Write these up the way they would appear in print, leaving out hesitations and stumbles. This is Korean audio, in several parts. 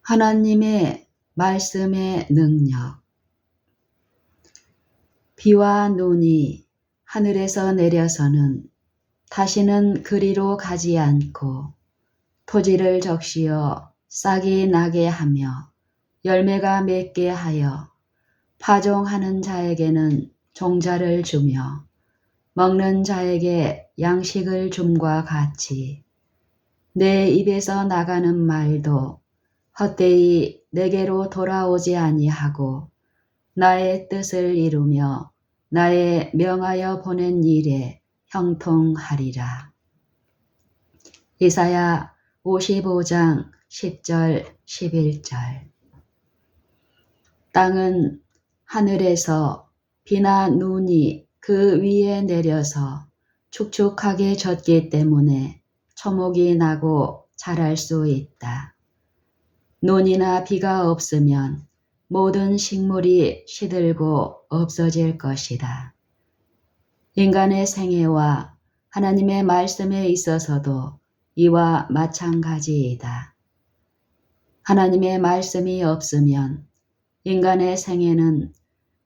하나님의 말씀의 능력. 비와 눈이 하늘에서 내려서는 다시는 그리로 가지 않고 토지를 적시어 싹이 나게 하며 열매가 맺게 하여 파종하는 자에게는 종자를 주며 먹는 자에게 양식을 줌과 같이 내 입에서 나가는 말도 헛되이 내게로 돌아오지 아니하고 나의 뜻을 이루며 나의 명하여 보낸 일에 형통하리라. 이사야 55장 10절 11절. 땅은 하늘에서 비나 눈이 그 위에 내려서 축축하게 젖기 때문에 초목이 나고 자랄 수 있다. 눈이나 비가 없으면 모든 식물이 시들고 없어질 것이다. 인간의 생애와 하나님의 말씀에 있어서도 이와 마찬가지이다. 하나님의 말씀이 없으면 인간의 생애는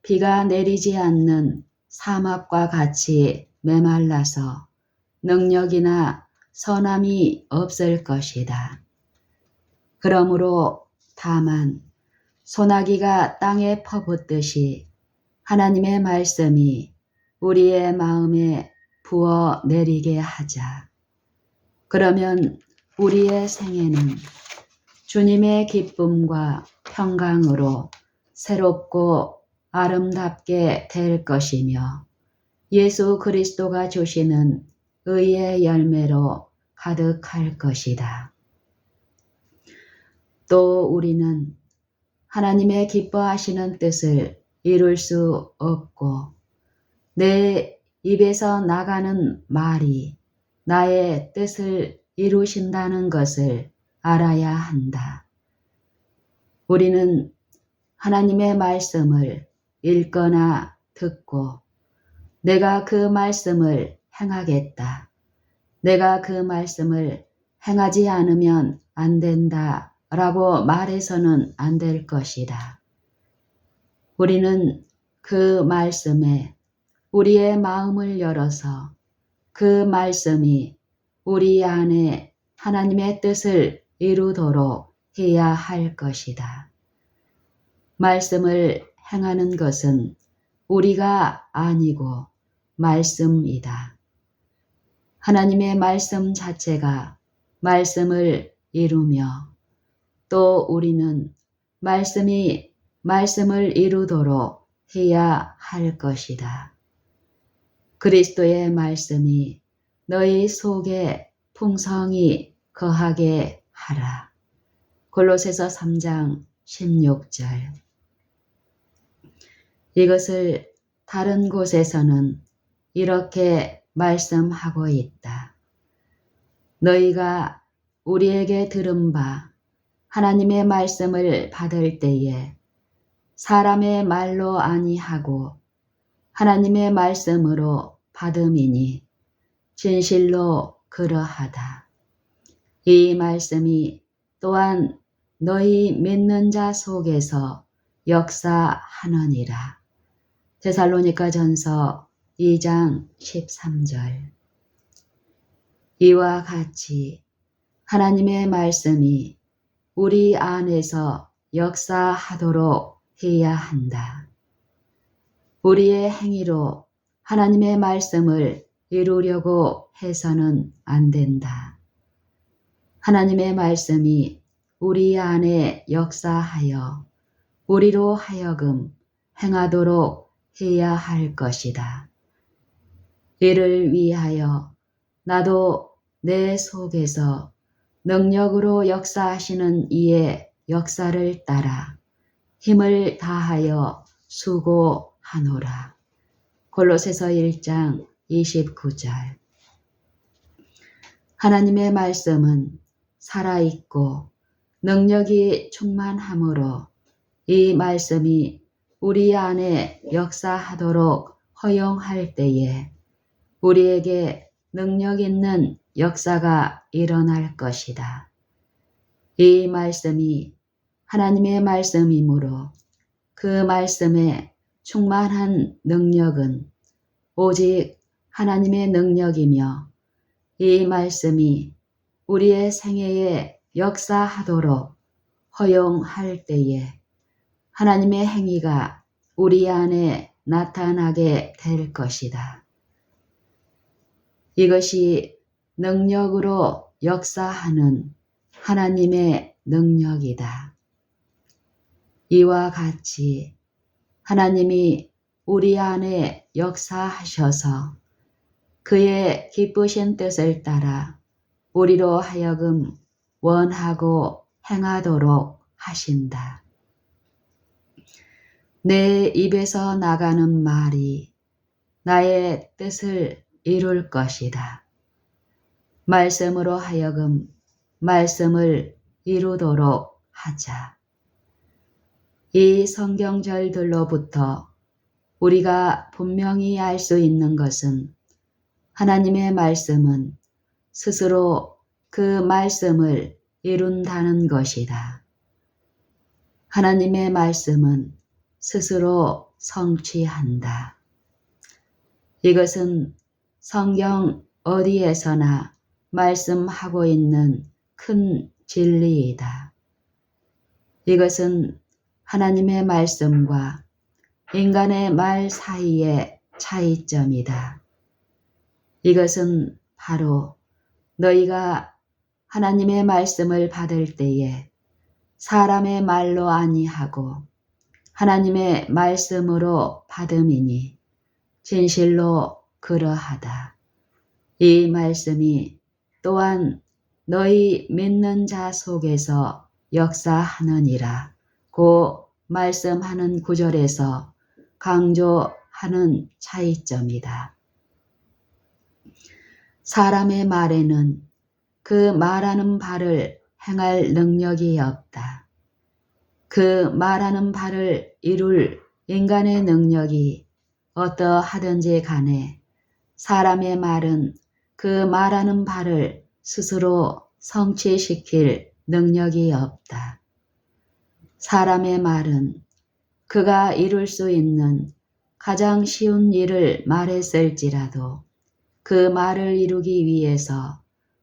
비가 내리지 않는 사막과 같이 메말라서 능력이나 선함이 없을 것이다. 그러므로 다만 소나기가 땅에 퍼붓듯이 하나님의 말씀이 우리의 마음에 부어 내리게 하자. 그러면 우리의 생애는 주님의 기쁨과 평강으로 새롭고 아름답게 될 것이며 예수 그리스도가 주시는 의의 열매로 가득할 것이다. 또 우리는 하나님의 기뻐하시는 뜻을 이룰 수 없고 내 입에서 나가는 말이 나의 뜻을 이루신다는 것을 알아야 한다. 우리는 하나님의 말씀을 읽거나 듣고 내가 그 말씀을 행하겠다. 내가 그 말씀을 행하지 않으면 안 된다. 라고 말해서는 안 될 것이다. 우리는 그 말씀에 우리의 마음을 열어서 그 말씀이 우리 안에 하나님의 뜻을 이루도록 해야 할 것이다. 말씀을 행하는 것은 우리가 아니고 말씀이다. 하나님의 말씀 자체가 말씀을 이루며 또 우리는 말씀이 말씀을 이루도록 해야 할 것이다. 그리스도의 말씀이 너희 속에 풍성히 거하게 하라. 골로새서 3장 16절. 이것을 다른 곳에서는 이렇게 말씀하고 있다. 너희가 우리에게 들은 바 하나님의 말씀을 받을 때에 사람의 말로 아니하고 하나님의 말씀으로 받음이니 진실로 그러하다. 이 말씀이 또한 너희 믿는 자 속에서 역사하느니라. 데살로니가전서 2장 13절. 이와 같이 하나님의 말씀이 우리 안에서 역사하도록 해야 한다. 우리의 행위로 하나님의 말씀을 이루려고 해서는 안 된다. 하나님의 말씀이 우리 안에 역사하여 우리로 하여금 행하도록 해야 할 것이다. 이를 위하여 나도 내 속에서 능력으로 역사하시는 이의 역사를 따라 힘을 다하여 수고하노라. 골로새서 1장 29절. 하나님의 말씀은 살아있고 능력이 충만하므로 이 말씀이 우리 안에 역사하도록 허용할 때에 우리에게 능력 있는 역사가 일어날 것이다. 이 말씀이 하나님의 말씀이므로 그 말씀에 충만한 능력은 오직 하나님의 능력이며 이 말씀이 우리의 생애에 역사하도록 허용할 때에 하나님의 행위가 우리 안에 나타나게 될 것이다. 이것이 능력으로 역사하는 하나님의 능력이다. 이와 같이 하나님이 우리 안에 역사하셔서 그의 기쁘신 뜻을 따라 우리로 하여금 원하고 행하도록 하신다. 내 입에서 나가는 말이 나의 뜻을 이룰 것이다. 말씀으로 하여금 말씀을 이루도록 하자. 이 성경절들로부터 우리가 분명히 알 수 있는 것은 하나님의 말씀은 스스로 그 말씀을 이룬다는 것이다. 하나님의 말씀은 스스로 성취한다. 이것은 성경 어디에서나 말씀하고 있는 큰 진리이다. 이것은 하나님의 말씀과 인간의 말 사이의 차이점이다. 이것은 바로 너희가 하나님의 말씀을 받을 때에 사람의 말로 아니하고 하나님의 말씀으로 받음이니 진실로 그러하다. 이 말씀이 또한 너희 믿는 자 속에서 역사하느니라 고 말씀하는 구절에서 강조하는 차이점이다. 사람의 말에는 그 말하는 바를 행할 능력이 없다. 그 말하는 바를 이룰 인간의 능력이 어떠하든지 간에 사람의 말은 그 말하는 바를 스스로 성취시킬 능력이 없다. 사람의 말은 그가 이룰 수 있는 가장 쉬운 일을 말했을지라도 그 말을 이루기 위해서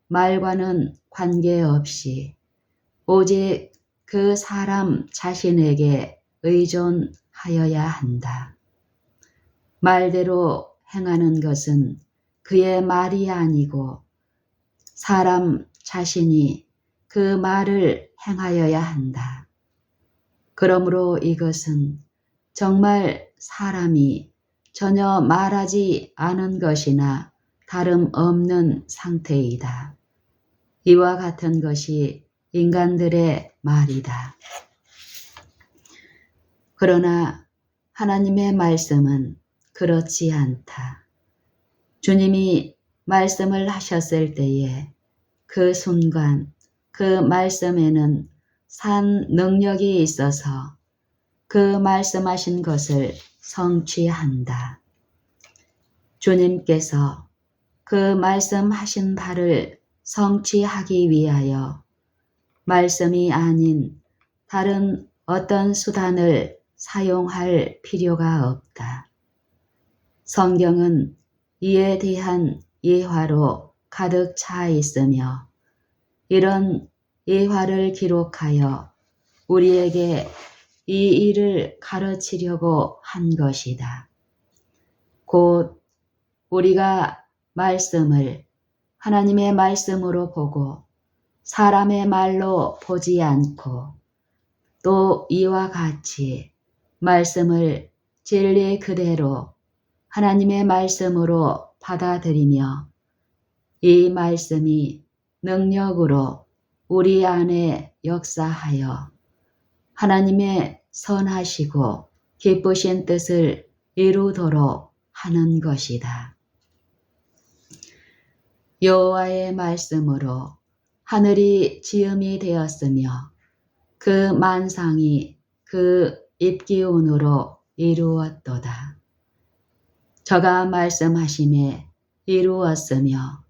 말과는 관계없이 오직 그 사람 자신에게 의존하여야 한다. 말대로 행하는 것은 그의 말이 아니고 사람 자신이 그 말을 행하여야 한다. 그러므로 이것은 정말 사람이 전혀 말하지 않은 것이나 다름없는 상태이다. 이와 같은 것이 인간들의 말이다. 그러나 하나님의 말씀은 그렇지 않다. 주님이 말씀을 하셨을 때에 그 순간 그 말씀에는 산 능력이 있어서 그 말씀하신 것을 성취한다. 주님께서 그 말씀하신 바를 성취하기 위하여 말씀이 아닌 다른 어떤 수단을 사용할 필요가 없다. 성경은 이에 대한 예화로 가득 차 있으며 이런 예화를 기록하여 우리에게 이 일을 가르치려고 한 것이다. 곧 우리가 말씀을 하나님의 말씀으로 보고 사람의 말로 보지 않고 또 이와 같이 말씀을 진리 그대로 하나님의 말씀으로 받아들이며 이 말씀이 능력으로 우리 안에 역사하여 하나님의 선하시고 기쁘신 뜻을 이루도록 하는 것이다. 여호와의 말씀으로 하늘이 지음이 되었으며 그 만상이 그 입기운으로 이루었도다. 저가 말씀하심에 이루었으며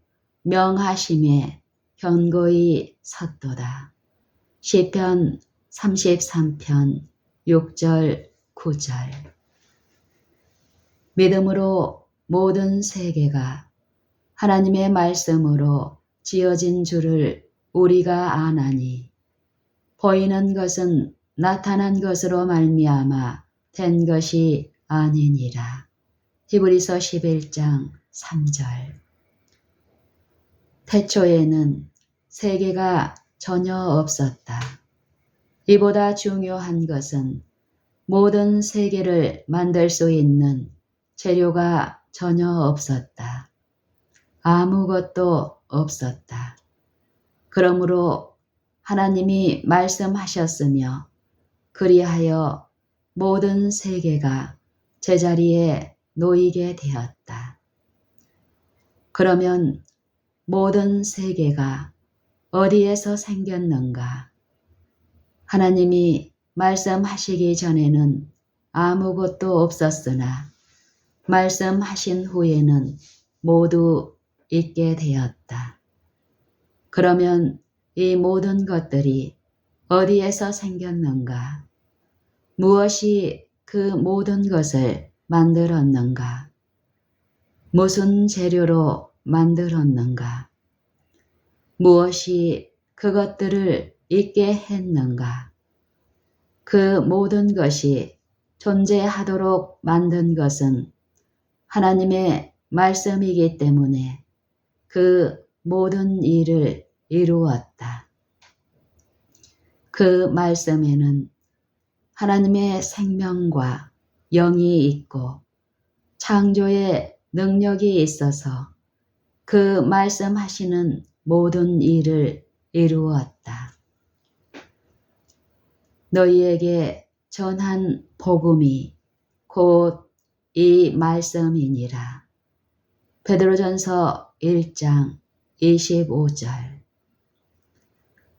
명하심에 견고히 섰도다. 시편 33편 6절 9절. 믿음으로 모든 세계가 하나님의 말씀으로 지어진 줄을 우리가 아나니 보이는 것은 나타난 것으로 말미암아 된 것이 아니니라. 히브리서 11장 3절. 태초에는 세계가 전혀 없었다. 이보다 중요한 것은 모든 세계를 만들 수 있는 재료가 전혀 없었다. 아무것도 없었다. 그러므로 하나님이 말씀하셨으며 그리하여 모든 세계가 제자리에 놓이게 되었다. 그러면 모든 세계가 어디에서 생겼는가? 하나님이 말씀하시기 전에는 아무것도 없었으나 말씀하신 후에는 모두 있게 되었다. 그러면 이 모든 것들이 어디에서 생겼는가? 무엇이 그 모든 것을 만들었는가? 무슨 재료로 만들었는가? 무엇이 그것들을 있게 했는가? 그 모든 것이 존재하도록 만든 것은 하나님의 말씀이기 때문에 그 모든 일을 이루었다. 그 말씀에는 하나님의 생명과 영이 있고 창조의 능력이 있어서 그 말씀하시는 모든 일을 이루었다. 너희에게 전한 복음이 곧 이 말씀이니라. 베드로전서 1장 25절.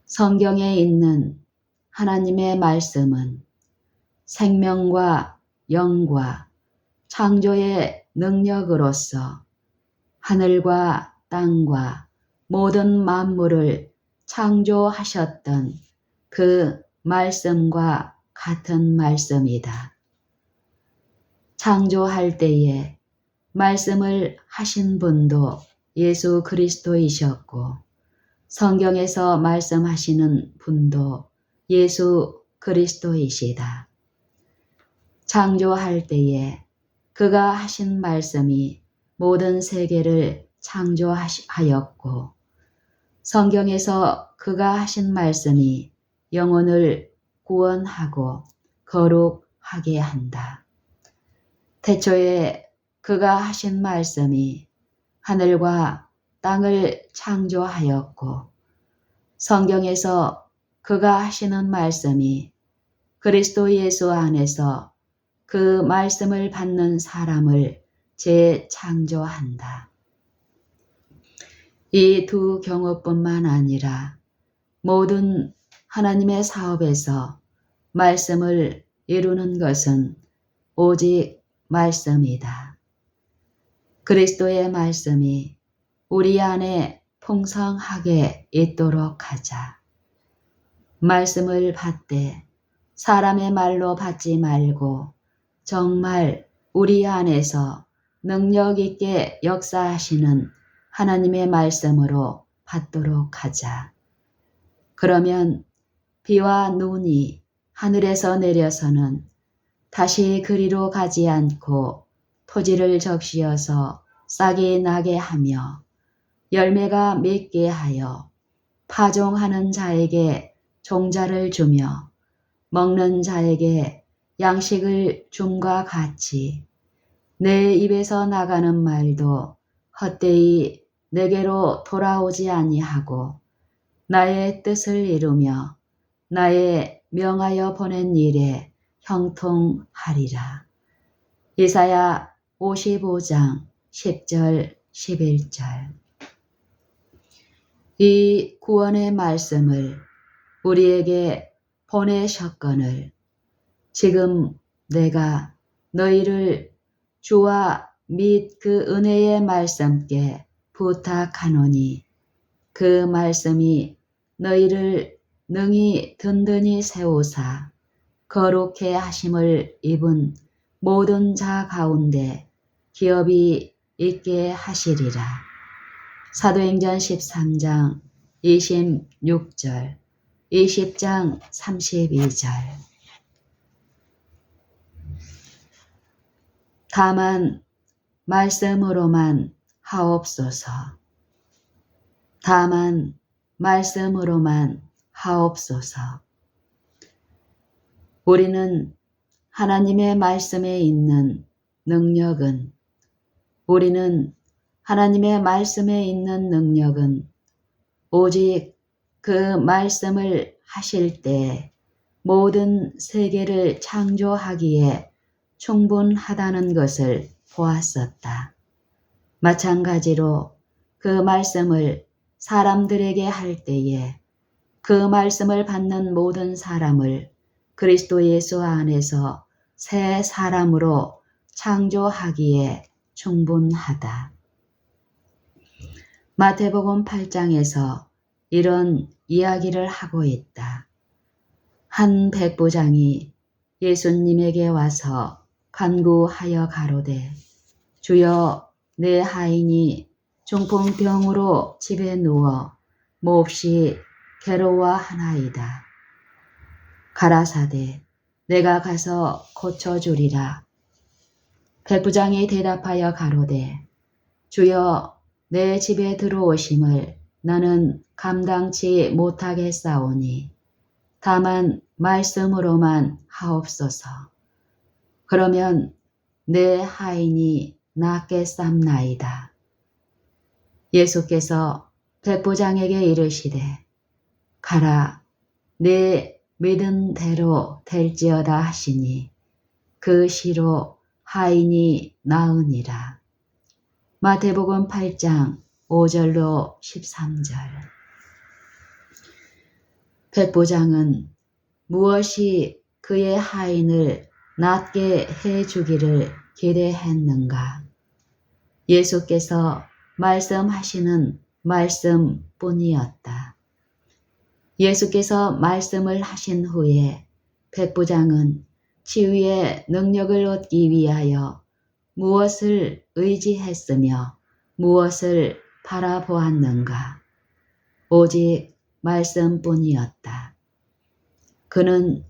성경에 있는 하나님의 말씀은 생명과 영과 창조의 능력으로서 하늘과 땅과 모든 만물을 창조하셨던 그 말씀과 같은 말씀이다. 창조할 때에 말씀을 하신 분도 예수 그리스도이셨고 성경에서 말씀하시는 분도 예수 그리스도이시다. 창조할 때에 그가 하신 말씀이 모든 세계를 창조하였고 성경에서 그가 하신 말씀이 영혼을 구원하고 거룩하게 한다. 태초에 그가 하신 말씀이 하늘과 땅을 창조하였고 성경에서 그가 하시는 말씀이 그리스도 예수 안에서 그 말씀을 받는 사람을 재창조한다. 이 두 경우뿐만 아니라 모든 하나님의 사업에서 말씀을 이루는 것은 오직 말씀이다. 그리스도의 말씀이 우리 안에 풍성하게 있도록 하자. 말씀을 받되 사람의 말로 받지 말고 정말 우리 안에서 능력 있게 역사하시는 하나님의 말씀으로 받도록 하자. 그러면 비와 눈이 하늘에서 내려서는 다시 그리로 가지 않고 토지를 적시어서 싹이 나게 하며 열매가 맺게 하여 파종하는 자에게 종자를 주며 먹는 자에게 양식을 줌과 같이 내 입에서 나가는 말도 헛되이 내게로 돌아오지 아니하고 나의 뜻을 이루며 나의 명하여 보낸 일에 형통하리라. 이사야 55장 10절 11절. 이 구원의 말씀을 우리에게 보내셨거늘 지금 내가 너희를 주와 및 그 은혜의 말씀께 부탁하노니 그 말씀이 너희를 능히 든든히 세우사 거룩해 하심을 입은 모든 자 가운데 기업이 있게 하시리라. 사도행전 13장 26절, 20장 32절. 다만 말씀으로만 하옵소서. 다만 말씀으로만 하옵소서. 우리는 하나님의 말씀에 있는 능력은 오직 그 말씀을 하실 때 모든 세계를 창조하기에 충분하다는 것을 보았었다. 마찬가지로 그 말씀을 사람들에게 할 때에 그 말씀을 받는 모든 사람을 그리스도 예수 안에서 새 사람으로 창조하기에 충분하다. 마태복음 8장에서 이런 이야기를 하고 있다. 한 백부장이 예수님에게 와서 간구하여 가로되 주여 내 하인이 중풍병으로 집에 누워 몹시 괴로워하나이다. 가라사대 내가 가서 고쳐주리라. 백부장이 대답하여 가로되 주여 내 집에 들어오심을 나는 감당치 못하겠사오니 다만 말씀으로만 하옵소서. 그러면 내 하인이 낫겠삼나이다. 예수께서 백부장에게 이르시되 가라 내 믿은 대로 될지어다 하시니 그 시로 하인이 나으니라. 마태복음 8장 5절로 13절. 백부장은 무엇이 그의 하인을 낫게 해주기를 기대했는가? 예수께서 말씀하시는 말씀뿐이었다. 예수께서 말씀을 하신 후에 백부장은 치유의 능력을 얻기 위하여 무엇을 의지했으며 무엇을 바라보았는가? 오직 말씀뿐이었다. 그는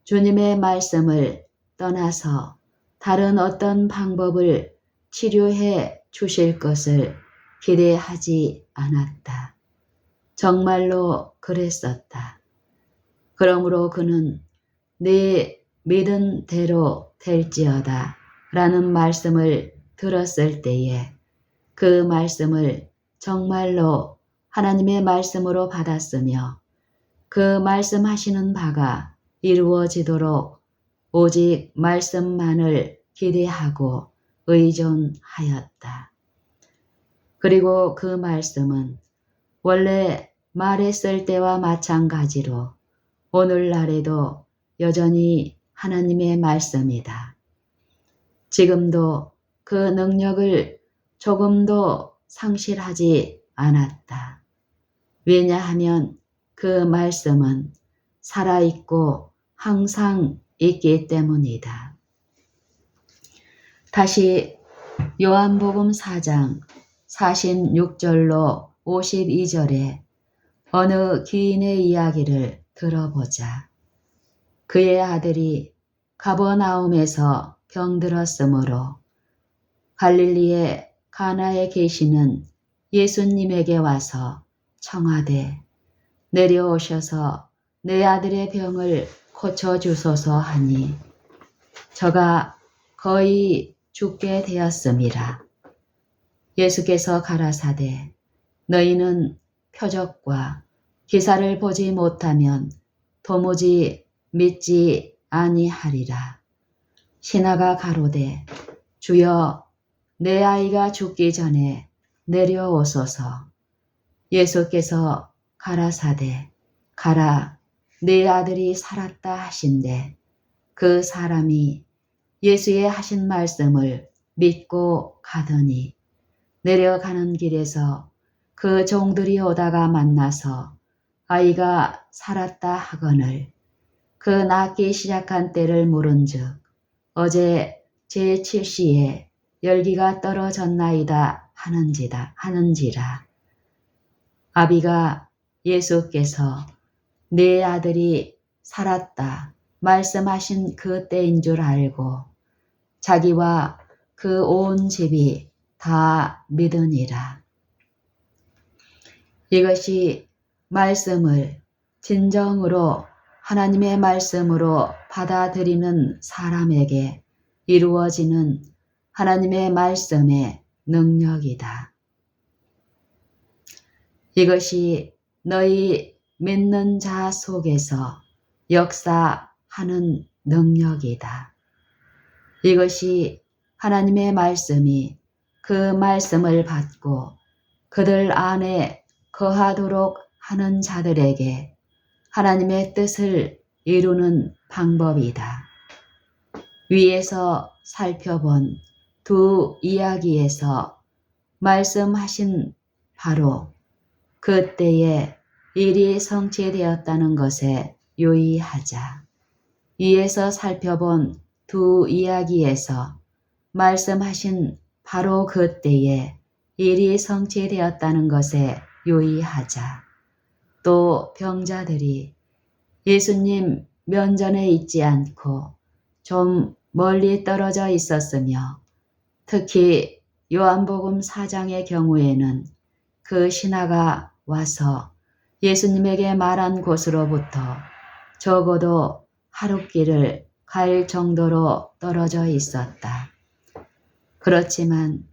주님의 말씀을 떠나서 다른 어떤 방법을 치료해 주실 것을 기대하지 않았다. 정말로 그랬었다. 그러므로 그는 내 믿은 대로 될지어다 라는 말씀을 들었을 때에 그 말씀을 정말로 하나님의 말씀으로 받았으며 그 말씀하시는 바가 이루어지도록 오직 말씀만을 기대하고 의존하였다. 그리고 그 말씀은 원래 말했을 때와 마찬가지로 오늘날에도 여전히 하나님의 말씀이다. 지금도 그 능력을 조금도 상실하지 않았다. 왜냐하면 그 말씀은 살아있고 항상 있기 때문이다. 다시 요한복음 4장 46절로 52절에 어느 귀인의 이야기를 들어보자. 그의 아들이 가버나움에서 병들었으므로 갈릴리의 가나에 계시는 예수님에게 와서 청하되 내려오셔서 내 아들의 병을 고쳐주소서 하니 저가 거의 죽게 되었음이라. 예수께서 가라사대 너희는 표적과 기사를 보지 못하면 도무지 믿지 아니하리라. 신하가 가로되 주여 내 아이가 죽기 전에 내려오소서. 예수께서 가라사대 가라 내 아들이 살았다 하신대 그 사람이 예수의 하신 말씀을 믿고 가더니 내려가는 길에서 그 종들이 오다가 만나서 아이가 살았다 하거늘 그 낳기 시작한 때를 물은즉 어제 제7시에 열기가 떨어졌나이다 하는지라. 아비가 예수께서 내 아들이 살았다 말씀하신 그 때인 줄 알고 자기와 그 온 집이 다 믿으니라. 이것이 말씀을 진정으로 하나님의 말씀으로 받아들이는 사람에게 이루어지는 하나님의 말씀의 능력이다. 이것이 너희 믿는 자 속에서 역사하는 능력이다. 이것이 하나님의 말씀이 그 말씀을 받고 그들 안에 거하도록 하는 자들에게 하나님의 뜻을 이루는 방법이다. 위에서 살펴본 두 이야기에서 말씀하신 바로 그때에 일이 성취되었다는 것에 유의하자. 위에서 살펴본 두 이야기에서 말씀하신 바로 그때에 일이 성취되었다는 것에 유의하자. 또 병자들이 예수님 면전에 있지 않고 좀 멀리 떨어져 있었으며 특히 요한복음 4장의 경우에는 그 신하가 와서 예수님에게 말한 곳으로부터 적어도 하룻길을 갈 정도로 떨어져 있었다. 그렇지만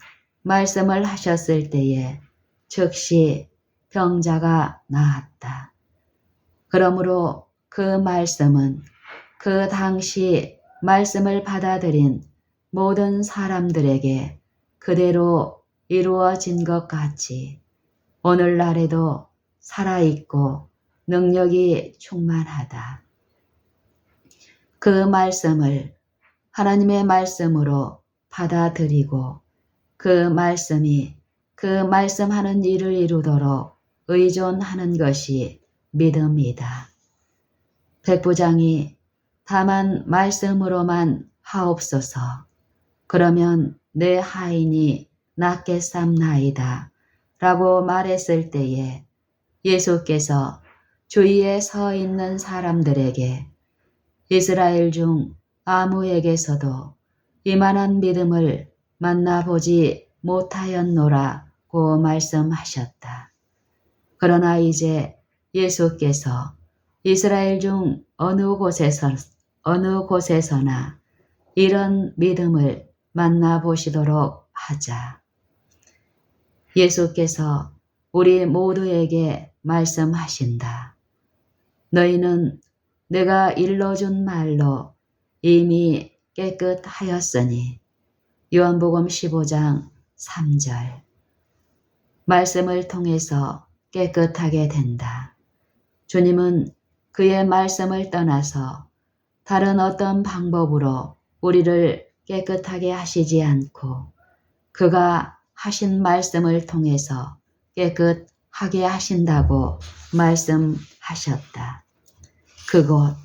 말씀을 하셨을 때에 즉시 병자가 나았다. 그러므로 그 말씀은 그 당시 말씀을 받아들인 모든 사람들에게 그대로 이루어진 것 같이 오늘날에도 살아있고 능력이 충만하다. 그 말씀을 하나님의 말씀으로 받아들이고 그 말씀이 그 말씀하는 일을 이루도록 의존하는 것이 믿음이다. 백부장이 다만 말씀으로만 하옵소서. 그러면 내 하인이 낫겠삼나이다. 라고 말했을 때에 예수께서 주위에 서 있는 사람들에게 이스라엘 중 아무에게서도 이만한 믿음을 만나보지 못하였노라고 말씀하셨다. 그러나 이제 예수께서 이스라엘 중 어느 곳에서나 이런 믿음을 만나보시도록 하자. 예수께서 우리 모두에게 말씀하신다. 너희는 내가 일러준 말로 이미 깨끗하였으니 요한복음 15장 3절. 말씀을 통해서 깨끗하게 된다. 주님은 그의 말씀을 떠나서 다른 어떤 방법으로 우리를 깨끗하게 하시지 않고 그가 하신 말씀을 통해서 깨끗하게 하신다고 말씀하셨다. 그곳,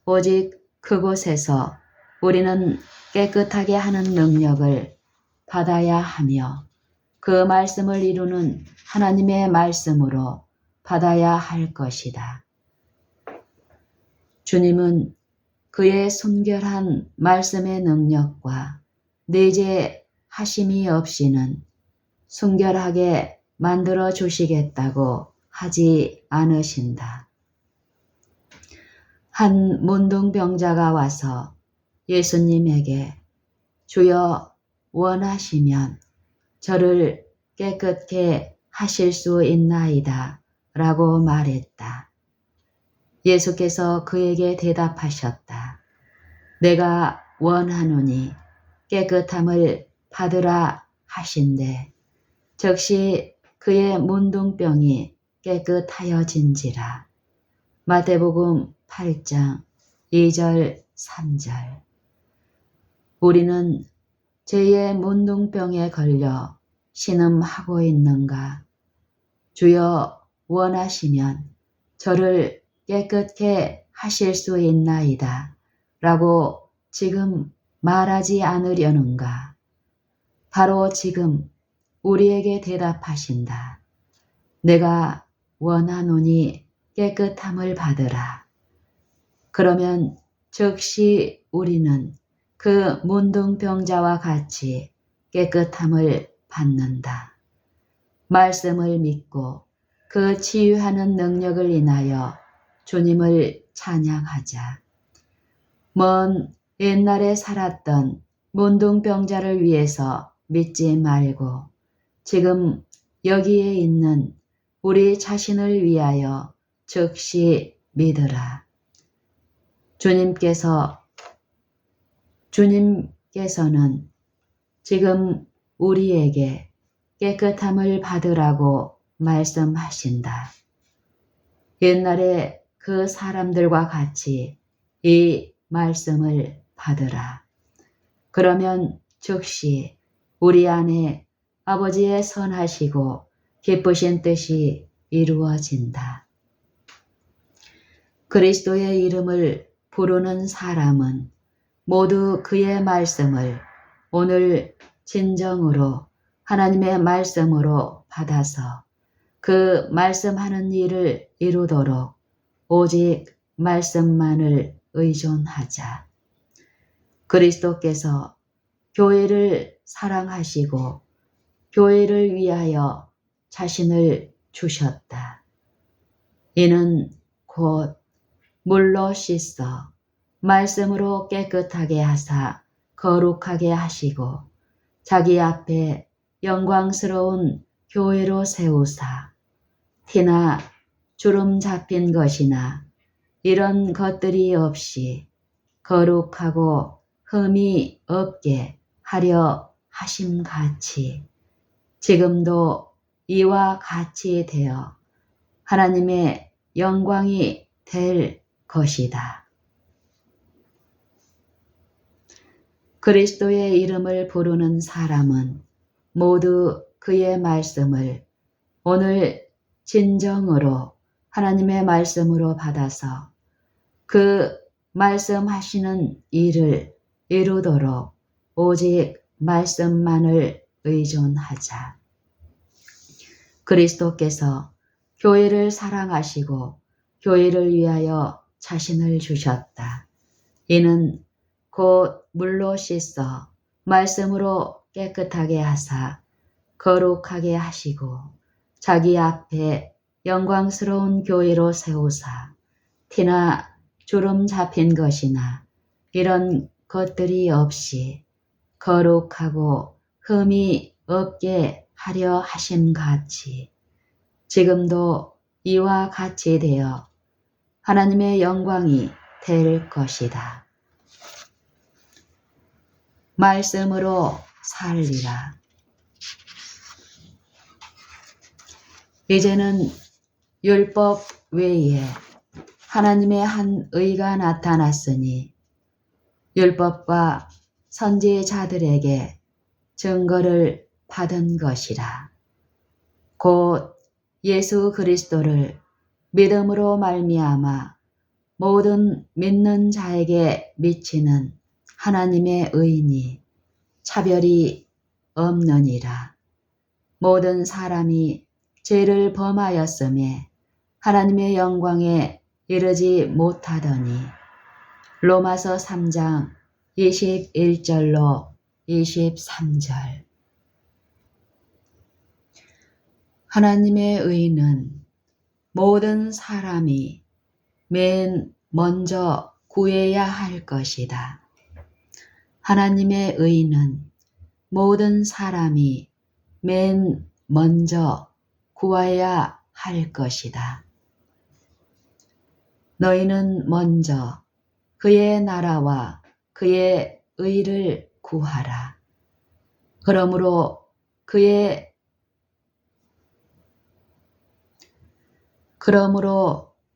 오직 그곳에서 우리는 깨끗하게 하는 능력을 받아야 하며 그 말씀을 이루는 하나님의 말씀으로 받아야 할 것이다. 주님은 그의 순결한 말씀의 능력과 내재하심이 없이는 순결하게 만들어 주시겠다고 하지 않으신다. 한 문둥병자가 와서 예수님에게 주여 원하시면 저를 깨끗게 하실 수 있나이다 라고 말했다. 예수께서 그에게 대답하셨다. 내가 원하노니 깨끗함을 받으라 하신대 즉시 그의 문둥병이 깨끗하여진지라. 마태복음 8장 2절 3절. 우리는 죄의 문둥병에 걸려 신음하고 있는가? 주여 원하시면 저를 깨끗게 하실 수 있나이다 라고 지금 말하지 않으려는가? 바로 지금 우리에게 대답하신다. 내가 원하노니 깨끗함을 받으라. 그러면 즉시 우리는 그 문둥병자와 같이 깨끗함을 받는다. 말씀을 믿고 그 치유하는 능력을 인하여 주님을 찬양하자. 먼 옛날에 살았던 문둥병자를 위해서 믿지 말고 지금 여기에 있는 우리 자신을 위하여 즉시 믿으라. 주님께서는 지금 우리에게 깨끗함을 받으라고 말씀하신다. 옛날에 그 사람들과 같이 이 말씀을 받으라. 그러면 즉시 우리 안에 아버지의 선하시고 기쁘신 뜻이 이루어진다. 그리스도의 이름을 부르는 사람은 모두 그의 말씀을 오늘 진정으로 하나님의 말씀으로 받아서 그 말씀하는 일을 이루도록 오직 말씀만을 의존하자. 그리스도께서 교회를 사랑하시고 교회를 위하여 자신을 주셨다. 이는 곧 물로 씻어 말씀으로 깨끗하게 하사 거룩하게 하시고 자기 앞에 영광스러운 교회로 세우사 티나 주름 잡힌 것이나 이런 것들이 없이 거룩하고 흠이 없게 하려 하심같이 지금도 이와 같이 되어 하나님의 영광이 될 것이다. 그리스도의 이름을 부르는 사람은 모두 그의 말씀을 오늘 진정으로 하나님의 말씀으로 받아서 그 말씀하시는 일을 이루도록 오직 말씀만을 의존하자. 그리스도께서 교회를 사랑하시고 교회를 위하여 자신을 주셨다. 이는 곧 물로 씻어 말씀으로 깨끗하게 하사 거룩하게 하시고 자기 앞에 영광스러운 교회로 세우사 티나 주름 잡힌 것이나 이런 것들이 없이 거룩하고 흠이 없게 하려 하심같이 지금도 이와 같이 되어 하나님의 영광이 될 것이다. 말씀으로 살리라. 이제는 율법 외에 하나님의 한 의가 나타났으니 율법과 선지자들에게 증거를 받은 것이라. 곧 예수 그리스도를 믿음으로 말미암아 모든 믿는 자에게 미치는 하나님의 의니 차별이 없느니라. 모든 사람이 죄를 범하였음에 하나님의 영광에 이르지 못하더니 로마서 3장 21절로 23절. 하나님의 의는 모든 사람이 맨 먼저 구해야 할 것이다. 하나님의 의는 모든 사람이 맨 먼저 구해야 할 것이다. 너희는 먼저 그의 나라와 그의 의를 구하라. 그러므로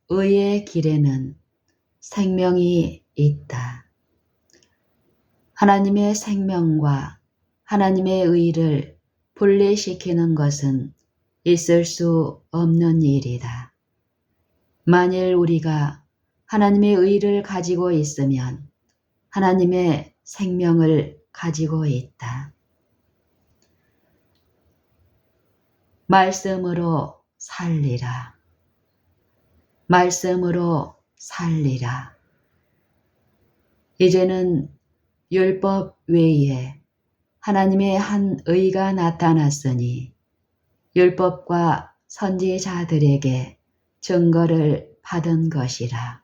의의 길에는 생명이 있다. 하나님의 생명과 하나님의 의를 분리시키는 것은 있을 수 없는 일이다. 만일 우리가 하나님의 의를 가지고 있으면 하나님의 생명을 가지고 있다. 말씀으로 살리라. 말씀으로 살리라. 이제는 율법 외에 하나님의 한 의가 나타났으니 율법과 선지자들에게 증거를 받은 것이라.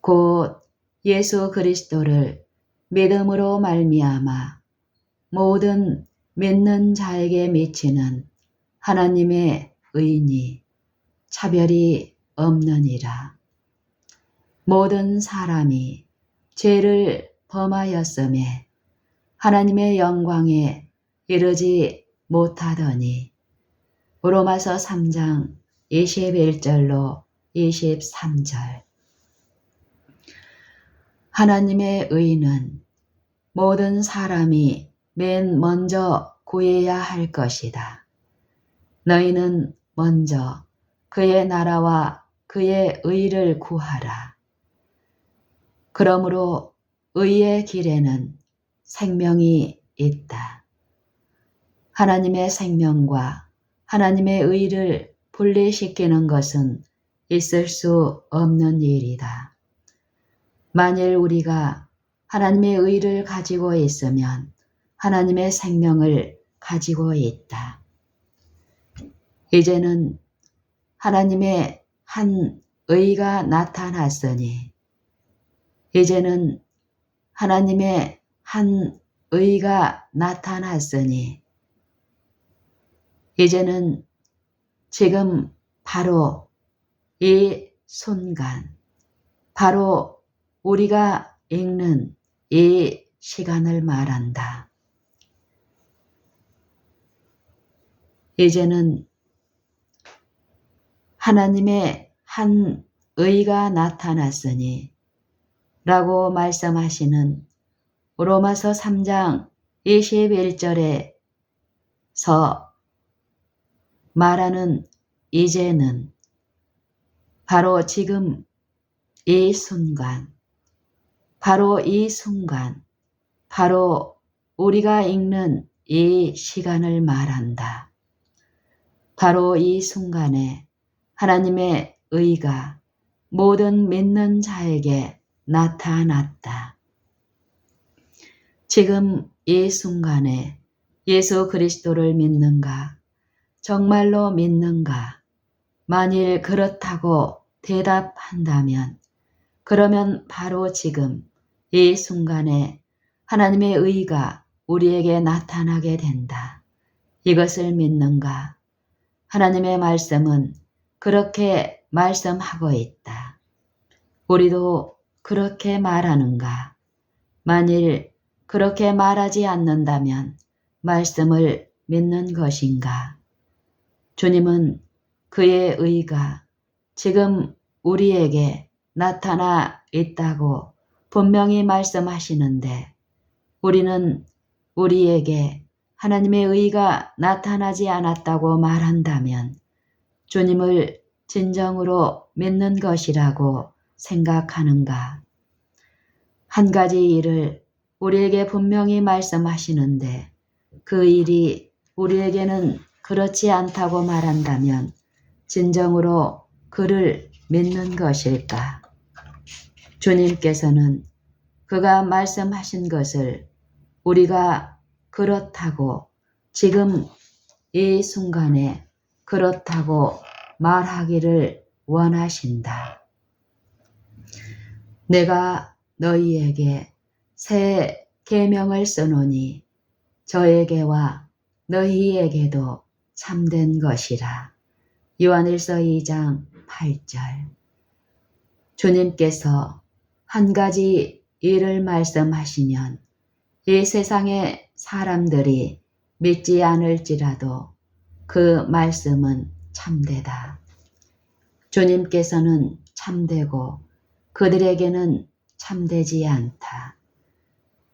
곧 예수 그리스도를 믿음으로 말미암아 모든 믿는 자에게 미치는 하나님의 의니 차별이 없느니라. 모든 사람이 죄를 범하였음에 하나님의 영광에 이르지 못하더니 로마서 3장 21절로 23절. 하나님의 의는 모든 사람이 맨 먼저 구해야 할 것이다. 너희는 먼저 그의 나라와 그의 의를 구하라. 그러므로 의의 길에는 생명이 있다. 하나님의 생명과 하나님의 의를 분리시키는 것은 있을 수 없는 일이다. 만일 우리가 하나님의 의를 가지고 있으면 하나님의 생명을 가지고 있다. 이제는 하나님의 한 의가 나타났으니 이제는 하나님의 한 의가 나타났으니 이제는 지금 바로 이 순간 바로 우리가 읽는 이 시간을 말한다. 이제는 하나님의 한 의가 나타났으니 라고 말씀하시는 로마서 3장 21절에서 말하는 이제는 바로 지금 이 순간, 바로 이 순간, 바로 우리가 읽는 이 시간을 말한다. 바로 이 순간에 하나님의 의가 모든 믿는 자에게 나타났다. 지금 이 순간에 예수 그리스도를 믿는가? 정말로 믿는가? 만일 그렇다고 대답한다면 그러면 바로 지금 이 순간에 하나님의 의가 우리에게 나타나게 된다. 이것을 믿는가? 하나님의 말씀은 그렇게 말씀하고 있다. 우리도 그렇게 말하는가? 만일 그렇게 말하지 않는다면 말씀을 믿는 것인가? 주님은 그의 의가 지금 우리에게 나타나 있다고 분명히 말씀하시는데 우리는 우리에게 하나님의 의가 나타나지 않았다고 말한다면 주님을 진정으로 믿는 것이라고 생각하는가? 한 가지 일을 우리에게 분명히 말씀하시는데 그 일이 우리에게는 그렇지 않다고 말한다면 진정으로 그를 믿는 것일까? 주님께서는 그가 말씀하신 것을 우리가 그렇다고 지금 이 순간에 그렇다고 말하기를 원하신다. 내가 너희에게 새 계명을 쓰노니 저에게와 너희에게도 참된 것이라. 요한일서 2장 8절. 주님께서 한 가지 일을 말씀하시면 이 세상의 사람들이 믿지 않을지라도 그 말씀은 참되다. 주님께서는 참되고 그들에게는 참되지 않다.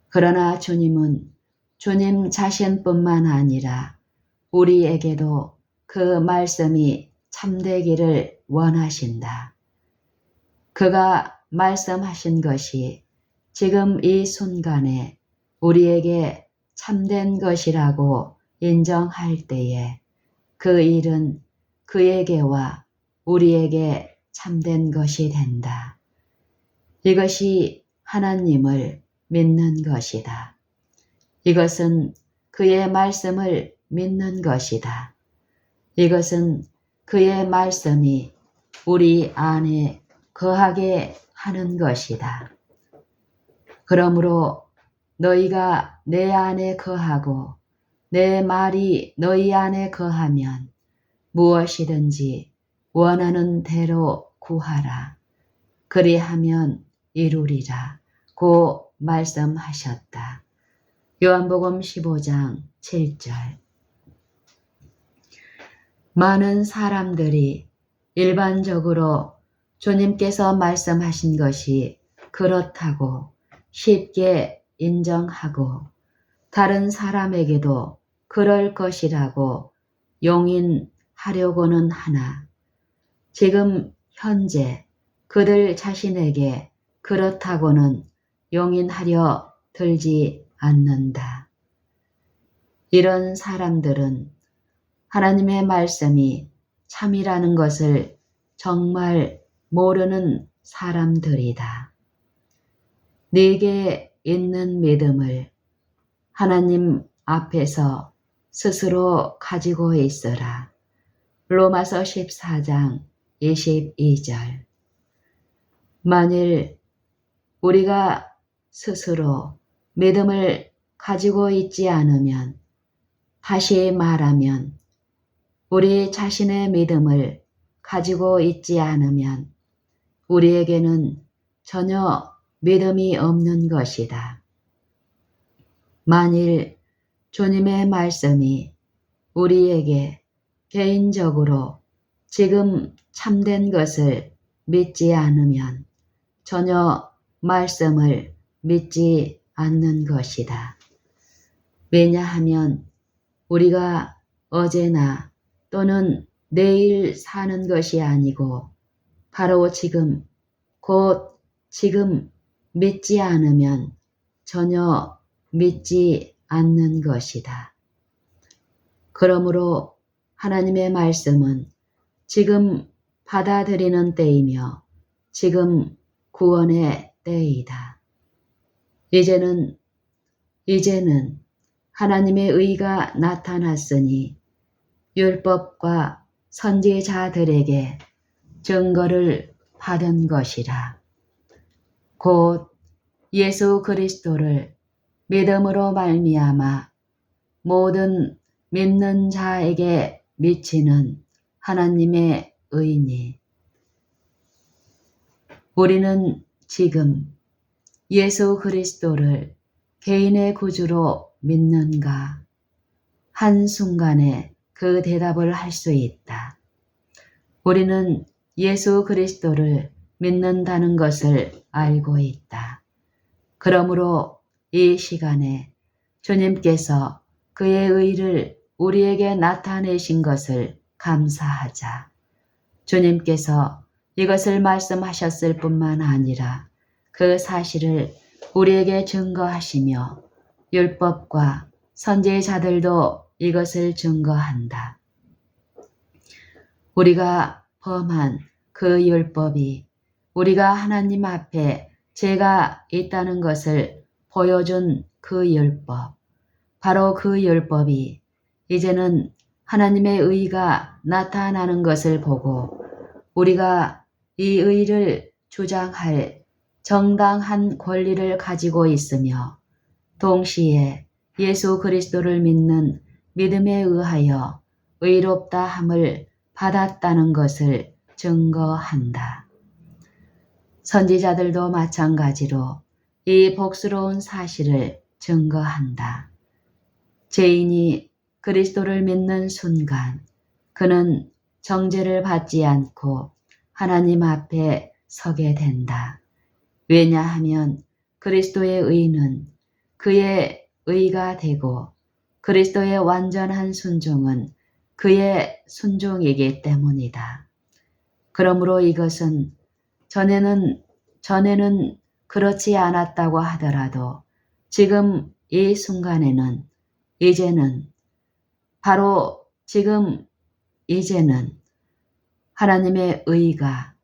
그러나 주님은 주님 자신뿐만 아니라 우리에게도 그 말씀이 참되기를 원하신다. 그가 말씀하신 것이 지금 이 순간에 우리에게 참된 것이라고 인정할 때에 그 일은 그에게와 우리에게 참된 것이 된다. 이것이 하나님을 믿는 것이다. 이것은 그의 말씀을 믿는 것이다. 이것은 그의 말씀이 우리 안에 거하게 하는 것이다. 그러므로 너희가 내 안에 거하고 내 말이 너희 안에 거하면 무엇이든지 원하는 대로 구하라. 그리하면 이루리라. 고 말씀하셨다. 요한복음 15장 7절. 많은 사람들이 일반적으로 주님께서 말씀하신 것이 그렇다고 쉽게 인정하고 다른 사람에게도 그럴 것이라고 용인하려고는 하나 지금 현재 그들 자신에게 그렇다고는 용인하려 들지 않는다. 이런 사람들은 하나님의 말씀이 참이라는 것을 정말 모르는 사람들이다. 네게 있는 믿음을 하나님 앞에서 스스로 가지고 있으라. 로마서 14장 22절. 만일 우리가 스스로 믿음을 가지고 있지 않으면, 다시 말하면 우리 자신의 믿음을 가지고 있지 않으면 우리에게는 전혀 믿음이 없는 것이다. 만일 주님의 말씀이 우리에게 개인적으로 지금 참된 것을 믿지 않으면 전혀 말씀을 믿지 않는 것이다. 왜냐하면 우리가 어제나 또는 내일 사는 것이 아니고 바로 지금, 곧 지금 믿지 않으면 전혀 믿지 않는 것이다. 그러므로 하나님의 말씀은 지금 받아들이는 때이며 지금 구원의 때이다. 이제는 하나님의 의가 나타났으니 율법과 선지자들에게 증거를 받은 것이라. 곧 예수 그리스도를 믿음으로 말미암아 모든 믿는 자에게 미치는 하나님의 의니. 우리는 지금 예수 그리스도를 개인의 구주로 믿는가? 한순간에 그 대답을 할 수 있다. 우리는 예수 그리스도를 믿는다는 것을 알고 있다. 그러므로 이 시간에 주님께서 그의 의를 우리에게 나타내신 것을 감사하자. 주님께서 이것을 말씀하셨을 뿐만 아니라 그 사실을 우리에게 증거하시며 율법과 선지자들도 이것을 증거한다. 우리가 범한 그 율법이 우리가 하나님 앞에 죄가 있다는 것을 보여준 그 율법, 바로 그 율법이 이제는 하나님의 의가 나타나는 것을 보고 우리가 이 의를 주장할 정당한 권리를 가지고 있으며 동시에 예수 그리스도를 믿는 믿음에 의하여 의롭다 함을 받았다는 것을 증거한다. 선지자들도 마찬가지로 이 복스러운 사실을 증거한다. 죄인이 그리스도를 믿는 순간 그는 정죄를 받지 않고 하나님 앞에 서게 된다. 왜냐하면 그리스도의 의는 그의 의가 되고 그리스도의 완전한 순종은 그의 순종이기 때문이다. 그러므로 이것은 전에는 그렇지 않았다고 하더라도 지금 이 순간에는 이제는 바로 지금 이제는 하나님의 의가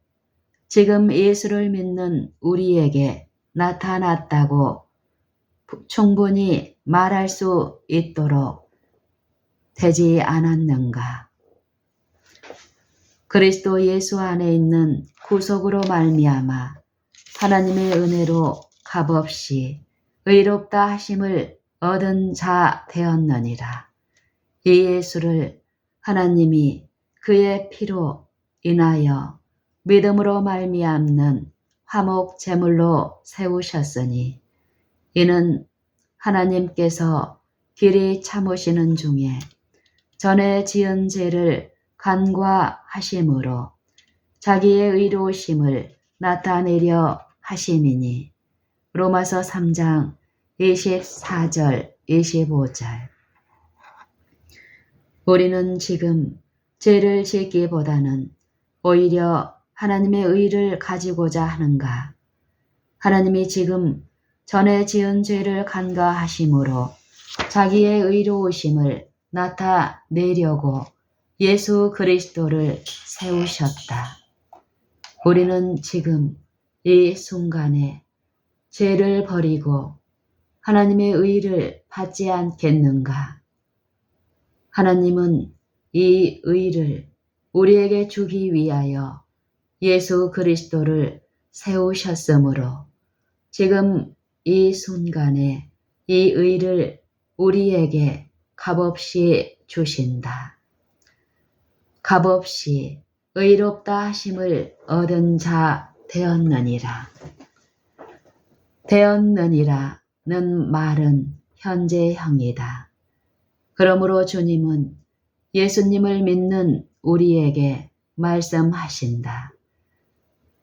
지금 예수를 믿는 우리에게 나타났다고 충분히 말할 수 있도록 되지 않았는가? 그리스도 예수 안에 있는 구속으로 말미암아 하나님의 은혜로 값없이 의롭다 하심을 얻은 자 되었느니라. 이 예수를 하나님이 그의 피로 인하여 믿음으로 말미암는 화목 제물로 세우셨으니 이는 하나님께서 길이 참으시는 중에 전에 지은 죄를 간과하심으로 자기의 의로우심을 나타내려 하심이니 로마서 3장 24절 25절. 우리는 지금 죄를 짓기보다는 오히려 하나님의 의를 가지고자 하는가? 하나님이 지금 전에 지은 죄를 간과하심으로 자기의 의로우심을 나타내려고 예수 그리스도를 세우셨다. 우리는 지금 이 순간에 죄를 버리고 하나님의 의를 받지 않겠는가? 하나님은 이 의를 우리에게 주기 위하여 예수 그리스도를 세우셨으므로 지금 이 순간에 이 의를 우리에게 값없이 주신다. 값없이 의롭다 하심을 얻은 자 되었느니라. 되었느니라는 말은 현재형이다. 그러므로 주님은 예수님을 믿는 우리에게 말씀하신다.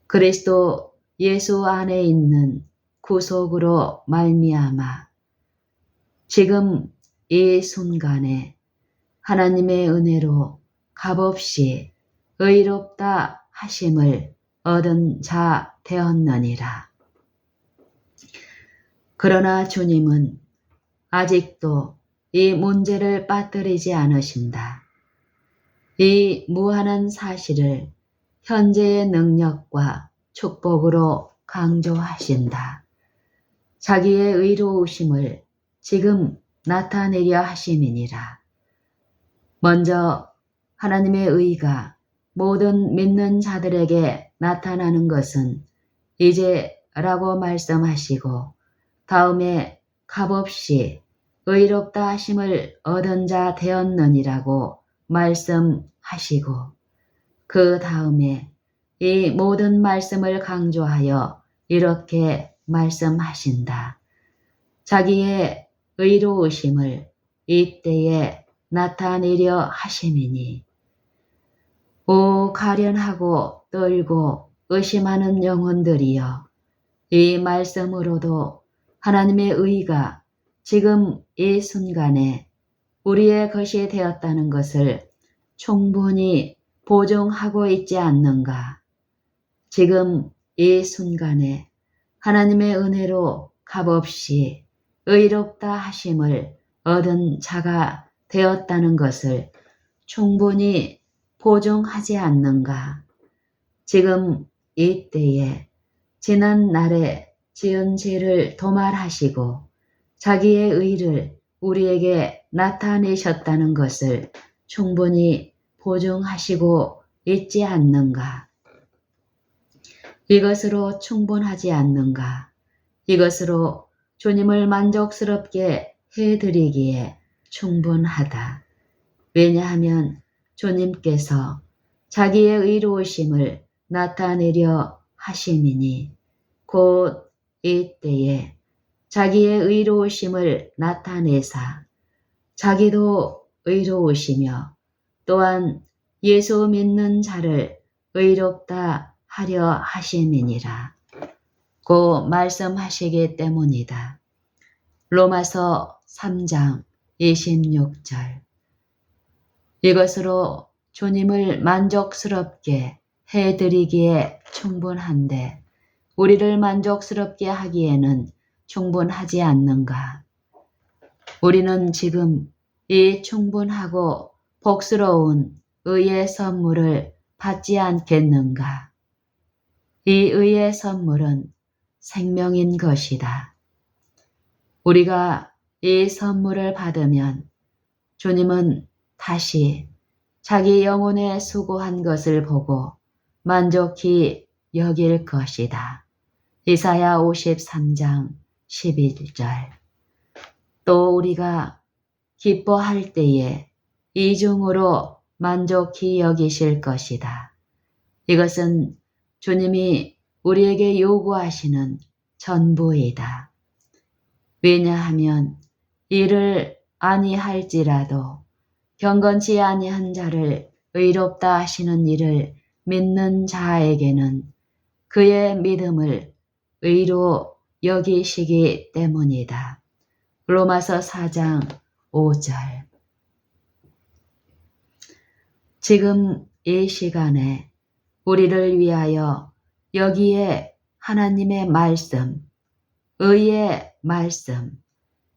그리스도 예수 안에 있는 구속으로 말미암아 지금 이 순간에 하나님의 은혜로 값없이 의롭다 하심을 얻은 자 되었느니라. 그러나 주님은 아직도 이 문제를 빠뜨리지 않으신다. 이 무한한 사실을 현재의 능력과 축복으로 강조하신다. 자기의 의로우심을 지금 나타내려 하심이니라. 먼저 하나님의 의가 모든 믿는 자들에게 나타나는 것은 이제라고 말씀하시고 다음에 값없이 의롭다 하심을 얻은 자 되었느니라고 말씀하시고 그 다음에 이 모든 말씀을 강조하여 이렇게 말씀하신다. 자기의 의로우심을 이때에 나타내려 하심이니 오 가련하고 떨고 의심하는 영혼들이여 이 말씀으로도 하나님의 의가 지금 이 순간에 우리의 것이 되었다는 것을 충분히 보증하고 있지 않는가? 지금 이 순간에 하나님의 은혜로 값없이 의롭다 하심을 얻은 자가 되었다는 것을 충분히 보증하지 않는가? 지금 이때에 지난 날에 지은 죄를 도말하시고 자기의 의를 우리에게 나타내셨다는 것을 충분히 보증하시고 있지 않는가? 이것으로 충분하지 않는가? 이것으로 주님을 만족스럽게 해드리기에 충분하다. 왜냐하면 주님께서 자기의 의로우심을 나타내려 하심이니 곧 이때에 자기의 의로우심을 나타내사 자기도 의로우시며 또한 예수 믿는 자를 의롭다 하려 하심이니라. 고 말씀하시기 때문이다. 로마서 3장 26절. 이것으로 주님을 만족스럽게 해드리기에 충분한데 우리를 만족스럽게 하기에는 충분하지 않는가? 우리는 지금 이 충분하고 복스러운 의의 선물을 받지 않겠는가? 이 의의 선물은 생명인 것이다. 우리가 이 선물을 받으면 주님은 다시 자기 영혼에 수고한 것을 보고 만족히 여길 것이다. 이사야 53장 11절. 또 우리가 기뻐할 때에 이중으로 만족히 여기실 것이다. 이것은 주님이 우리에게 요구하시는 전부이다. 왜냐하면 이를 아니할지라도 경건치 아니한 자를 의롭다 하시는 이를 믿는 자에게는 그의 믿음을 의로 여기시기 때문이다. 로마서 4장 5절. 지금 이 시간에 우리를 위하여 여기에 하나님의 말씀, 의의 말씀,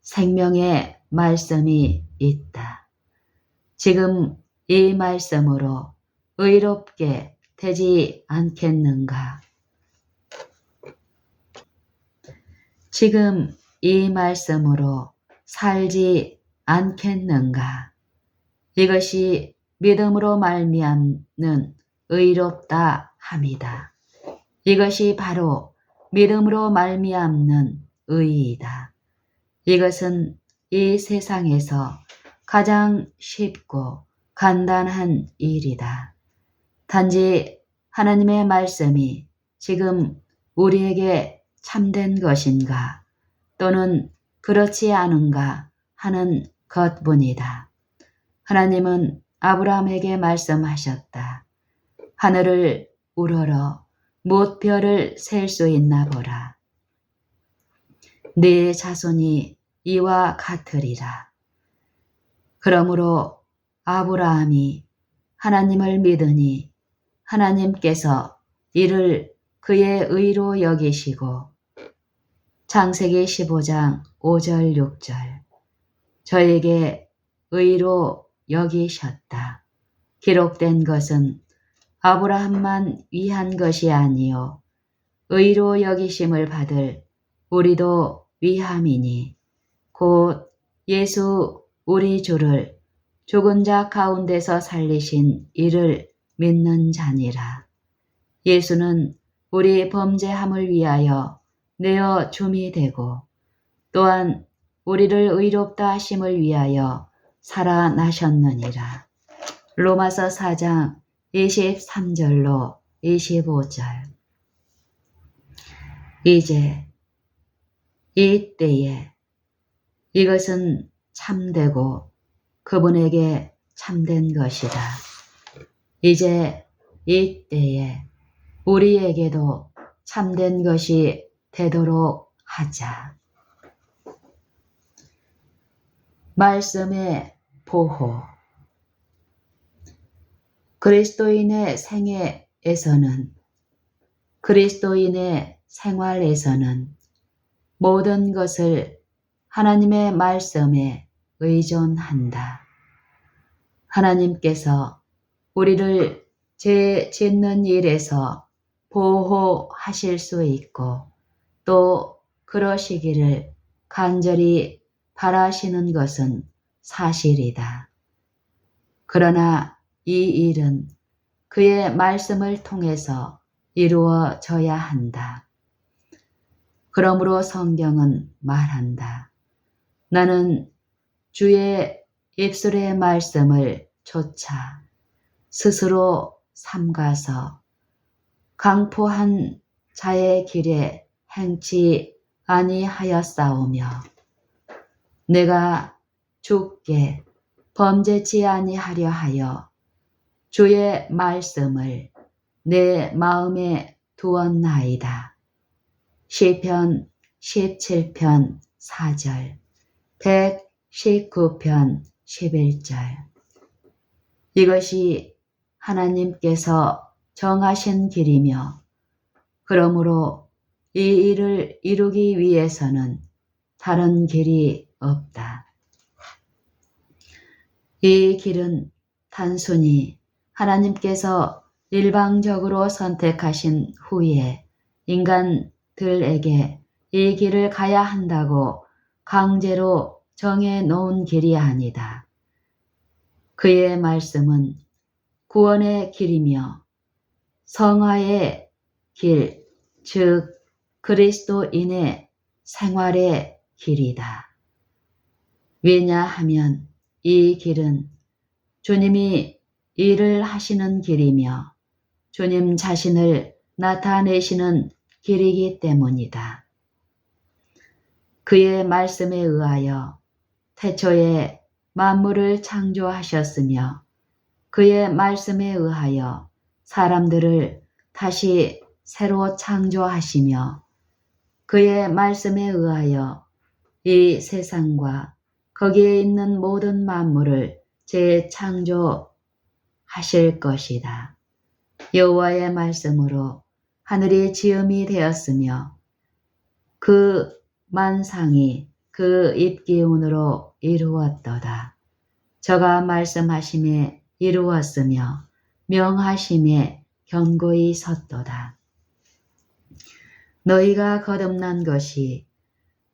생명의 말씀이 있다. 지금 이 말씀으로 의롭게 되지 않겠는가? 지금 이 말씀으로 살지 않겠는가? 이것이 믿음으로 말미암는 의롭다 함이다. 이것이 바로 믿음으로 말미암는 의이다. 이것은 이 세상에서 가장 쉽고 간단한 일이다. 단지 하나님의 말씀이 지금 우리에게 참된 것인가 또는 그렇지 않은가 하는 것뿐이다. 하나님은 아브라함에게 말씀하셨다. 하늘을 우러러 뭇별을 셀 수 있나 보라. 네 자손이 이와 같으리라. 그러므로 아브라함이 하나님을 믿으니 하나님께서 이를 그의 의로 여기시고 창세기 15장 5절 6절 저에게 의로 여기셨다. 기록된 것은 아브라함만 위한 것이 아니요 의로 여기심을 받을 우리도 위함이니 곧 예수 우리 주를 죽은 자 가운데서 살리신 이를 믿는 자니라. 예수는 우리 범죄함을 위하여 내어 줌이 되고 또한 우리를 의롭다 하심을 위하여 살아나셨느니라. 로마서 4장 23절로 25절. 이제 이때에 이것은 참되고 그분에게 참된 것이다. 이제 이때에 우리에게도 참된 것이 되도록 하자. 말씀의 보호. 그리스도인의 생애에서는 그리스도인의 생활에서는 모든 것을 하나님의 말씀에 의존한다. 하나님께서 우리를 죄 짓는 일에서 보호하실 수 있고 또 그러시기를 간절히 바라시는 것은 사실이다. 그러나 이 일은 그의 말씀을 통해서 이루어져야 한다. 그러므로 성경은 말한다. 나는 주의 입술의 말씀을 좇아 스스로 삼가서 강포한 자의 길에 행치 아니하였사오며 내가 주께 범죄치 아니하려 하여 주의 말씀을 내 마음에 두었나이다. 시편 17편 4절 119편 11절. 이것이 하나님께서 정하신 길이며 그러므로 이 일을 이루기 위해서는 다른 길이 없다. 이 길은 단순히 하나님께서 일방적으로 선택하신 후에 인간들에게 이 길을 가야 한다고 강제로 정해 놓은 길이 아니다. 그의 말씀은 구원의 길이며 성화의 길, 즉 그리스도인의 생활의 길이다. 왜냐하면 이 길은 주님이 일을 하시는 길이며 주님 자신을 나타내시는 길이기 때문이다. 그의 말씀에 의하여 태초에 만물을 창조하셨으며 그의 말씀에 의하여 사람들을 다시 새로 창조하시며 그의 말씀에 의하여 이 세상과 거기에 있는 모든 만물을 재창조하실 것이다. 여호와의 말씀으로 하늘이 지음이 되었으며 그 만상이 그 입기운으로 이루었도다. 저가 말씀하심에 이루었으며 명하심에 견고히 섰도다. 너희가 거듭난 것이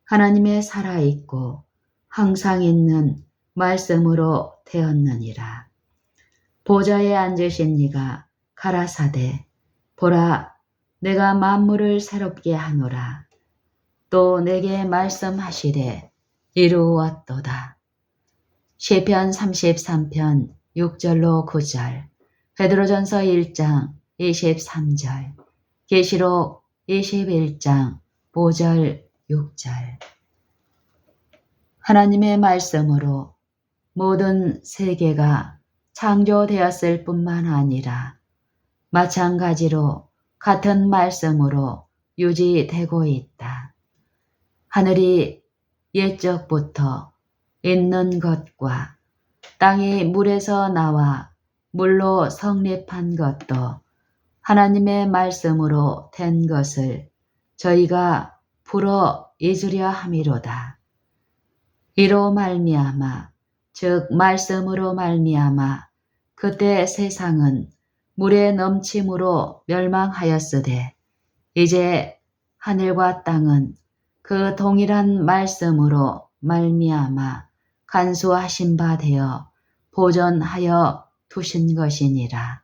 하나님의 살아있고 항상 있는 말씀으로 되었느니라. 보좌에 앉으신 이가 가라사대 보라 내가 만물을 새롭게 하노라. 또 내게 말씀하시되 이루었도다. 시편 33편 6절로 9절, 베드로전서 1장 23절, 계시록 21장 5절 6절. 하나님의 말씀으로 모든 세계가 창조되었을 뿐만 아니라 마찬가지로 같은 말씀으로 유지되고 있다. 하늘이 옛적부터 있는 것과 땅이 물에서 나와 물로 성립한 것도 하나님의 말씀으로 된 것을 저희가 풀어 잊으려 함이로다. 이로 말미암아 즉 말씀으로 말미암아 그때 세상은 물의 넘침으로 멸망하였으되 이제 하늘과 땅은 그 동일한 말씀으로 말미암아 간수하신 바 되어 보존하여 두신 것이니라.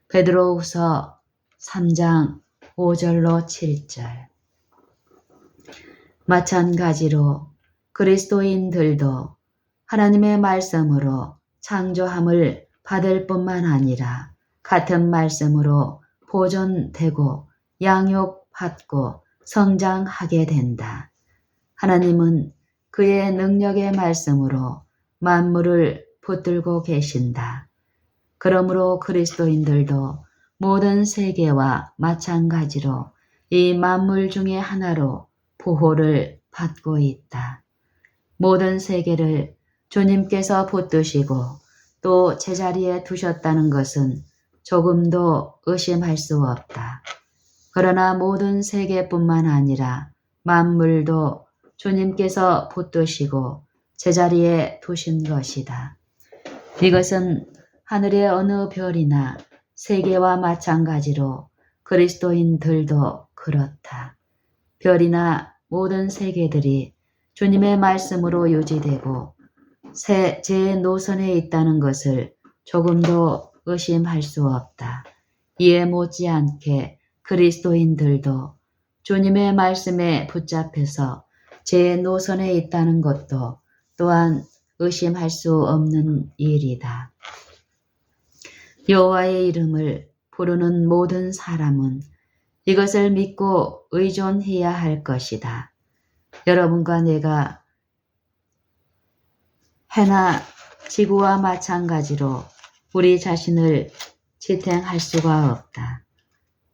베드로후서 3장 5절로 7절. 마찬가지로 그리스도인들도 하나님의 말씀으로 창조함을 받을 뿐만 아니라 같은 말씀으로 보존되고 양육받고 성장하게 된다. 하나님은 그의 능력의 말씀으로 만물을 붙들고 계신다. 그러므로 그리스도인들도 모든 세계와 마찬가지로 이 만물 중에 하나로 보호를 받고 있다. 모든 세계를 주님께서 붙드시고 또 제자리에 두셨다는 것은 조금도 의심할 수 없다. 그러나 모든 세계뿐만 아니라 만물도 주님께서 붙드시고 제자리에 두신 것이다. 이것은 하늘의 어느 별이나 세계와 마찬가지로 그리스도인들도 그렇다. 별이나 모든 세계들이 주님의 말씀으로 유지되고 제 노선에 있다는 것을 조금도 의심할 수 없다. 이에 못지않게 그리스도인들도 주님의 말씀에 붙잡혀서 제 노선에 있다는 것도 또한 의심할 수 없는 일이다. 여호와의 이름을 부르는 모든 사람은 이것을 믿고 의존해야 할 것이다. 여러분과 내가 해나 지구와 마찬가지로 우리 자신을 지탱할 수가 없다.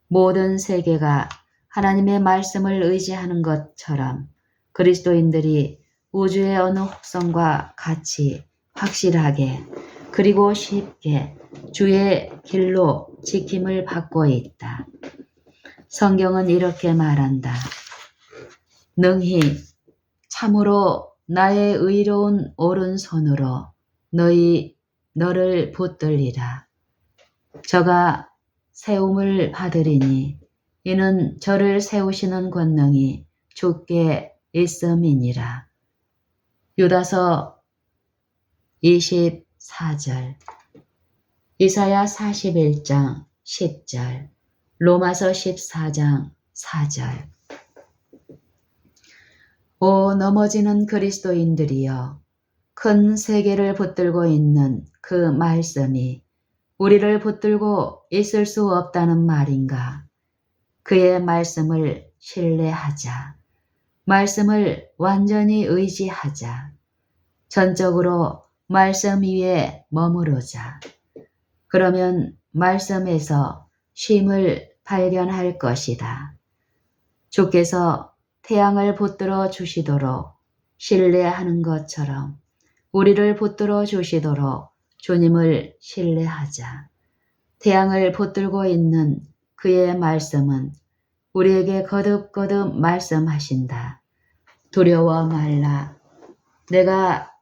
모든 세계가 하나님의 말씀을 의지하는 것처럼 그리스도인들이 우주의 어느 혹성과 같이 확실하게 그리고 쉽게 주의 길로 지킴을 받고 있다. 성경은 이렇게 말한다. 능히 참으로 나의 의로운 오른손으로 너를 붙들리라. 저가 세움을 받으리니 이는 저를 세우시는 권능이 주께 있음이니라. 유다서 24절, 이사야 41장 10절, 로마서 14장 4절. 오 넘어지는 그리스도인들이여, 큰 세계를 붙들고 있는 그 말씀이 우리를 붙들고 있을 수 없다는 말인가? 그의 말씀을 신뢰하자. 말씀을 완전히 의지하자. 전적으로 말씀 위에 머무르자. 그러면 말씀에서 쉼을 발견할 것이다. 주께서 태양을 붙들어 주시도록 신뢰하는 것처럼 우리를 붙들어 주시도록 주님을 신뢰하자. 태양을 붙들고 있는 그의 말씀은 우리에게 거듭거듭 말씀하신다. 두려워 말라. 내가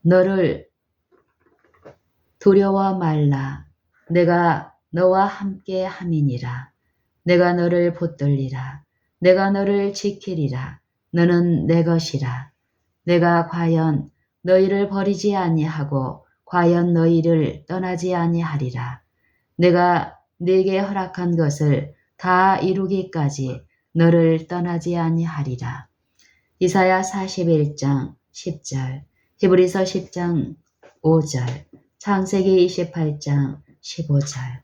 너를 두려워 말라. 내가 너와 함께 함이니라. 내가 너를 붙들리라. 내가 너를 지키리라. 너는 내 것이라. 내가 과연 너희를 버리지 아니하고 과연 너희를 떠나지 아니하리라. 내가 네게 허락한 것을 다 이루기까지 너를 떠나지 아니하리라. 이사야 41장 10절, 히브리서 10장 5절, 창세기 28장 15절.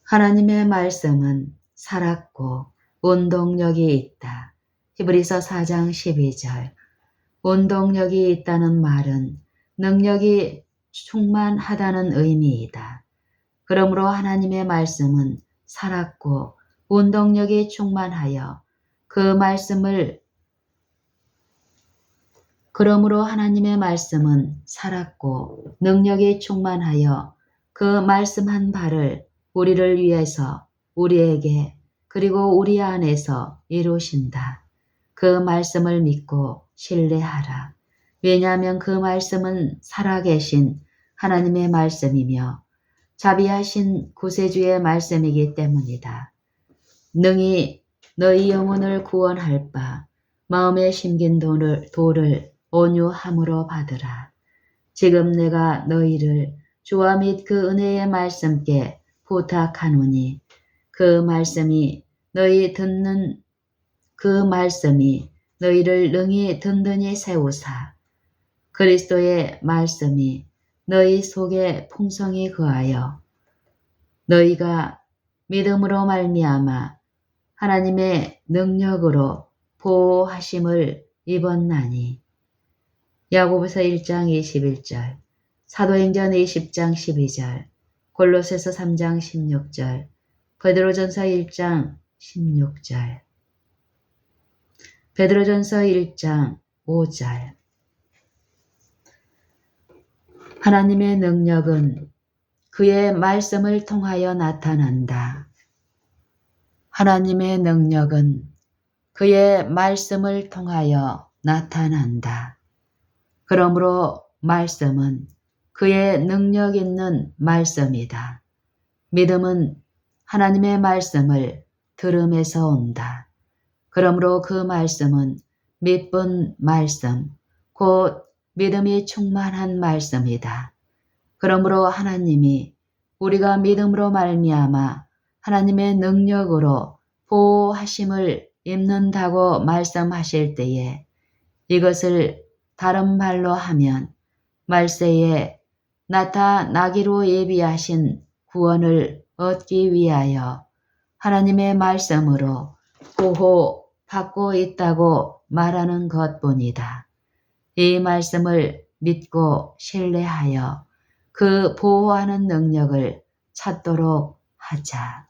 하나님의 말씀은 살았고 운동력이 있다. 히브리서 4장 12절. 운동력이 있다는 말은 능력이 충만하다는 의미이다. 그러므로 하나님의 말씀은 살았고 운동력이 충만하여 그러므로 하나님의 말씀은 살았고 능력이 충만하여 그 말씀한 바를 우리를 위해서 우리에게 그리고 우리 안에서 이루신다. 그 말씀을 믿고 신뢰하라. 왜냐하면 그 말씀은 살아계신 하나님의 말씀이며 자비하신 구세주의 말씀이기 때문이다. 능히 너희 영혼을 구원할 바 마음에 심긴 도를 온유함으로 받으라. 지금 내가 너희를 주와 및 그 은혜의 말씀께 부탁하노니 그 말씀이 너희를 능히 든든히 세우사 그리스도의 말씀이 너희 속에 풍성히 거하여 너희가 믿음으로 말미암아 하나님의 능력으로 보호하심을 입었나니. 야고보서 1장 21절, 사도행전 20장 12절, 골로새서 3장 16절, 베드로전서 1장 16절, 베드로전서 1장 5절. 하나님의 능력은 그의 말씀을 통하여 나타난다. 하나님의 능력은 그의 말씀을 통하여 나타난다. 그러므로 말씀은 그의 능력 있는 말씀이다. 믿음은 하나님의 말씀을 들음에서 온다. 그러므로 그 말씀은 믿은 말씀, 곧 믿음이 충만한 말씀이다. 그러므로 하나님이 우리가 믿음으로 말미암아 하나님의 능력으로 보호하심을 입는다고 말씀하실 때에 이것을 다른 말로 하면 말세에 나타나기로 예비하신 구원을 얻기 위하여 하나님의 말씀으로 보호받고 있다고 말하는 것뿐이다. 이 말씀을 믿고 신뢰하여 그 보호하는 능력을 찾도록 하자.